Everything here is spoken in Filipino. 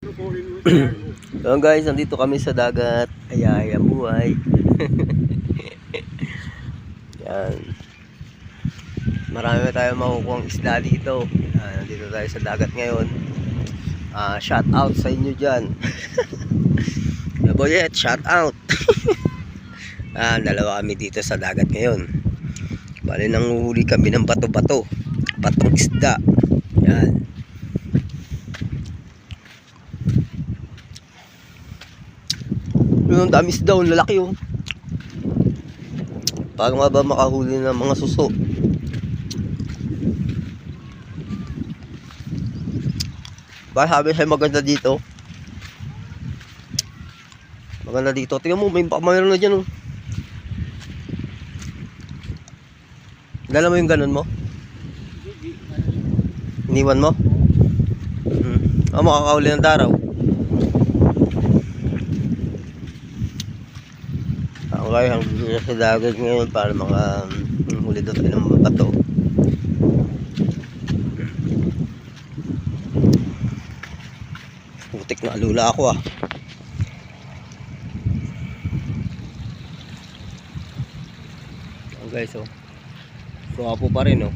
So guys, nandito kami sa dagat. Ay, buhay. Yan. Marami tayong makukuha isda dito. Nandito tayo sa dagat ngayon. Shout out sa inyo dyan. Boyet, shout out. Dalawa kami dito sa dagat ngayon. Bali, nanguhuli kami ng bato-bato. Batong isda. Yan. Yung dami isda, ang lalaki oh. Paano nga ba makahuli ng mga suso? Ba, sabi sa'yo maganda dito. Maganda dito. Tingnan mo, mayroon na dyan oh. Dala mo yung ganun mo? Iniwan mo? Makakahuli ng daraw. Okay, hanggang sa dagat ngayon para mga huli doon tayo ng bato. Putik na alula ako ah. Guys oh. Suwapo pa rin oh.